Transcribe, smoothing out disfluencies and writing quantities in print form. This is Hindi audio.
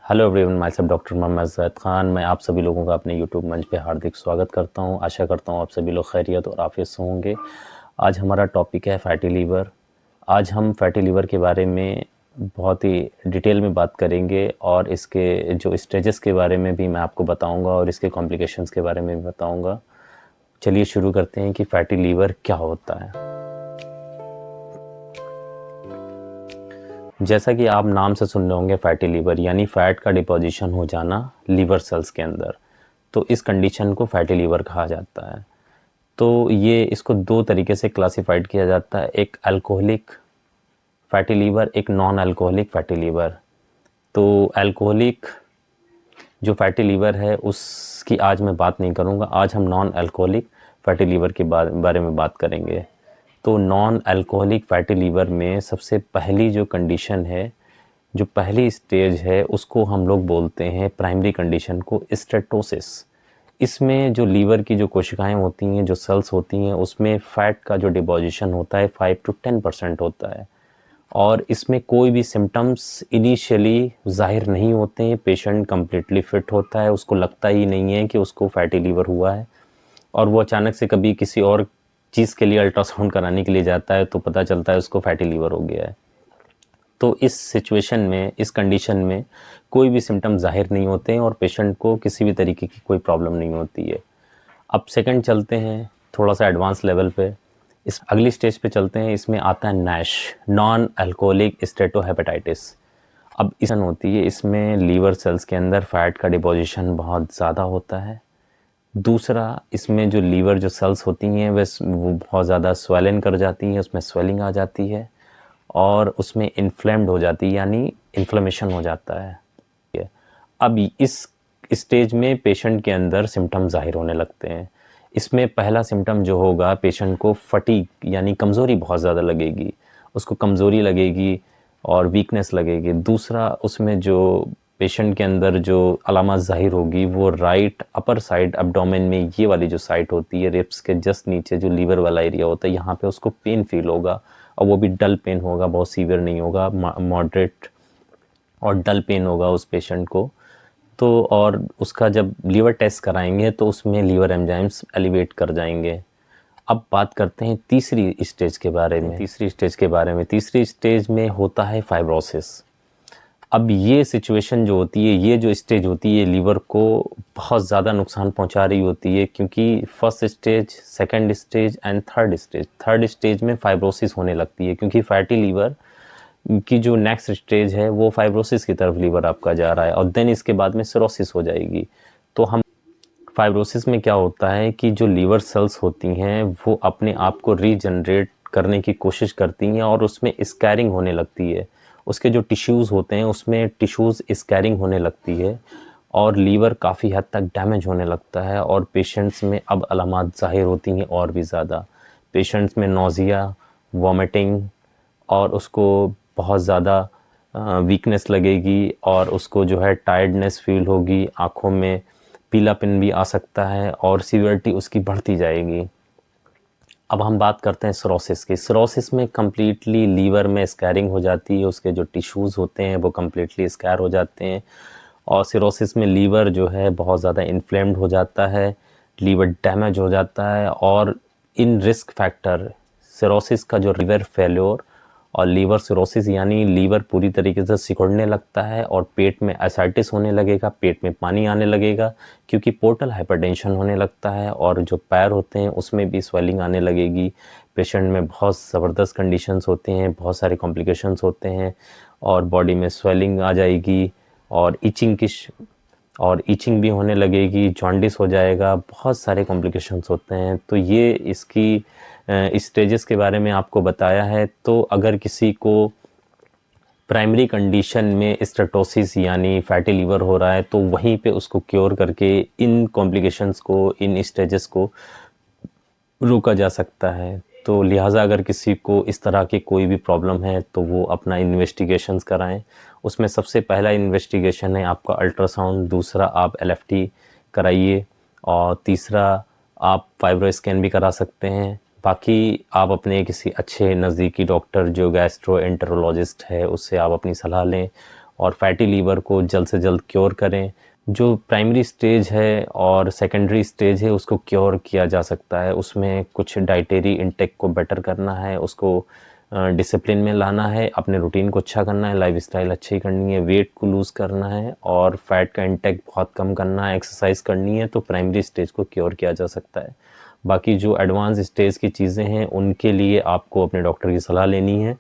Hello everyone, myself doctor Mohammad Zaid Khan. मैं आप सभी लोगों का अपने यूट्यूब मंच पे हार्दिक स्वागत करता हूं। आशा करता हूं आप सभी लोग खैरियत और आफियत से होंगे। आज हमारा टॉपिक है फैटी लीवर। आज हम फैटी लीवर के बारे में बहुत ही डिटेल में बात करेंगे और इसके जो स्टेजेस के बारे में भी मैं आपको बताऊंगा और इसके कॉम्प्लिकेशंस के बारे में भी बताऊंगा। चलिए शुरू करते हैं कि फैटी लीवर क्या होता है। जैसा कि आप नाम से सुन रहे होंगे, फैटी लीवर यानी फैट का डिपोजिशन हो जाना लीवर सेल्स के अंदर, तो इस कंडीशन को फैटी लीवर कहा जाता है। तो ये इसको दो तरीके से क्लासिफाइड किया जाता है, एक अल्कोहलिक फैटी लीवर, एक नॉन अल्कोहलिक फैटी लीवर। तो अल्कोहलिक जो फैटी लीवर है उसकी आज मैं बात नहीं करूँगा। आज हम नॉन अल्कोहलिक फैटी लीवर के बारे में बात करेंगे। तो नॉन अल्कोहलिक फैटी लीवर में सबसे पहली जो कंडीशन है, जो पहली स्टेज है, उसको हम लोग बोलते हैं प्राइमरी कंडीशन को स्टेटोसिस। इसमें जो लीवर की जो कोशिकाएं होती हैं, जो सेल्स होती हैं, उसमें फ़ैट का जो डिपोजिशन होता है 5 to 10% होता है और इसमें कोई भी सिम्टम्स इनिशियली ज़ाहिर नहीं होते हैं। पेशेंट कम्प्लीटली फिट होता है, उसको लगता ही नहीं है कि उसको फैटी लीवर हुआ है और वो अचानक से कभी किसी और चीज़ के लिए अल्ट्रासाउंड कराने के लिए जाता है तो पता चलता है उसको फैटी लीवर हो गया है। तो इस सिचुएशन में, इस कंडीशन में कोई भी सिम्टम ज़ाहिर नहीं होते हैं और पेशेंट को किसी भी तरीके की कोई प्रॉब्लम नहीं होती है। अब सेकंड चलते हैं थोड़ा सा एडवांस लेवल पे, इस अगली स्टेज पे चलते हैं। इसमें आता है नैश, नॉन अल्कोहलिक स्टेटोहेपेटाइटिस। अब इसमें होती है, इसमें लीवर सेल्स के अंदर फैट का डिपोजिशन बहुत ज़्यादा होता है। दूसरा, इसमें जो लीवर जो सेल्स होती हैं वो बहुत ज़्यादा स्वेलन कर जाती हैं, उसमें स्वेलिंग आ जाती है और उसमें इन्फ्लेम्ड हो जाती है, यानी इन्फ्लेमेशन हो जाता है। अब इस स्टेज में पेशेंट के अंदर सिम्टम ज़ाहिर होने लगते हैं। इसमें पहला सिम्टम जो होगा, पेशेंट को फटीग यानी कमज़ोरी बहुत ज़्यादा लगेगी, उसको कमज़ोरी लगेगी और वीकनेस लगेगी। दूसरा, उसमें जो पेशेंट के अंदर जो अलामत ज़ाहिर होगी वो राइट अपर साइड एब्डोमेन में, ये वाली जो साइट होती है रिब्स के जस्ट नीचे, जो लीवर वाला एरिया होता है, यहाँ पे उसको पेन फील होगा और वो भी डल पेन होगा, बहुत सीवियर नहीं होगा, मॉडरेट और डल पेन होगा उस पेशेंट को। तो और उसका जब लीवर टेस्ट कराएंगे तो उसमें लीवर एंजाइम्स एलिवेट कर जाएंगे। अब बात करते हैं तीसरी स्टेज के बारे में। तीसरी स्टेज में होता है फाइब्रोसिस। अब ये सिचुएशन जो होती है, ये जो स्टेज होती है, लीवर को बहुत ज़्यादा नुकसान पहुंचा रही होती है, क्योंकि first stage, second stage and third stage में फाइब्रोसिस होने लगती है, क्योंकि फैटी लीवर की जो नेक्स्ट स्टेज है वो फाइब्रोसिस की तरफ लीवर आपका जा रहा है और देन इसके बाद में सिरोसिस हो जाएगी। तो हम फाइब्रोसिस में क्या होता है कि जो लीवर सेल्स होती हैं वो अपने आप को रीजनरेट करने की कोशिश करती हैं और उसमें स्कैरिंग होने लगती है। उसके जो टिश्यूज़ होते हैं उसमें टिश्यूज़ स्कैरिंग होने लगती है और लीवर काफ़ी हद तक डैमेज होने लगता है और पेशेंट्स में अब अलामात ज़ाहिर होती हैं और भी ज़्यादा। पेशेंट्स में नोज़िया, वॉमिटिंग और उसको बहुत ज़्यादा वीकनेस लगेगी और उसको जो है टायर्डनेस फील होगी, आँखों में पीलापन भी आ सकता है और सीवियरिटी उसकी बढ़ती जाएगी। अब हम बात करते हैं सिरोसिस की। सिरोसिस में कम्प्लीटली लीवर में स्कैरिंग हो जाती है, उसके जो टिश्यूज़ होते हैं वो कम्प्लीटली स्कैर हो जाते हैं और सिरोसिस में लीवर जो है बहुत ज़्यादा इन्फ्लेम्ड हो जाता है, लीवर डैमेज हो जाता है और इन रिस्क फैक्टर सिरोसिस का जो लीवर फेल्योर और लीवर सिरोसिस यानी लीवर पूरी तरीके से सिकुड़ने लगता है और पेट में एसाइटिस होने लगेगा, पेट में पानी आने लगेगा, क्योंकि पोर्टल हाइपरटेंशन होने लगता है और जो पैर होते हैं उसमें भी स्वेलिंग आने लगेगी। पेशेंट में बहुत ज़बरदस्त कंडीशंस होते हैं, बहुत सारे कॉम्प्लिकेशंस होते हैं और बॉडी में स्वेलिंग आ जाएगी और इचिंग भी होने लगेगी, जॉन्डिस हो जाएगा, बहुत सारे कॉम्प्लिकेशंस होते हैं। तो ये इसकी स्टेजेस के बारे में आपको बताया है। तो अगर किसी को प्राइमरी कंडीशन में स्टेटोसिस यानी फैटी लीवर हो रहा है तो वहीं पे उसको क्योर करके इन कॉम्प्लिकेशंस को, इन स्टेजेस को रोका जा सकता है। तो लिहाजा अगर किसी को इस तरह की कोई भी प्रॉब्लम है तो वो अपना इन्वेस्टिगेशंस कराएं। उसमें सबसे पहला इन्वेस्टिगेशन है आपका अल्ट्रासाउंड, दूसरा आप एलएफटी कराइए और तीसरा आप फाइब्रो स्कैन भी करा सकते हैं। बाकी आप अपने किसी अच्छे नज़दीकी डॉक्टर जो गैस्ट्रोएंटेरोलॉजिस्ट है उससे आप अपनी सलाह लें और फैटी लीवर को जल्द से जल्द क्योर करें। जो प्राइमरी स्टेज है और सेकेंडरी स्टेज है उसको क्योर किया जा सकता है। उसमें कुछ डाइटरी इंटेक को बेटर करना है, उसको डिसिप्लिन में लाना है, अपने रूटीन को अच्छा करना है, लाइफस्टाइल अच्छी करनी है, वेट को लूज़ करना है और फैट का इंटेक बहुत कम करना है, एक्सरसाइज करनी है, तो प्राइमरी स्टेज को क्योर किया जा सकता है। बाकी जो एडवांस स्टेज की चीज़ें हैं उनके लिए आपको अपने डॉक्टर की सलाह लेनी है।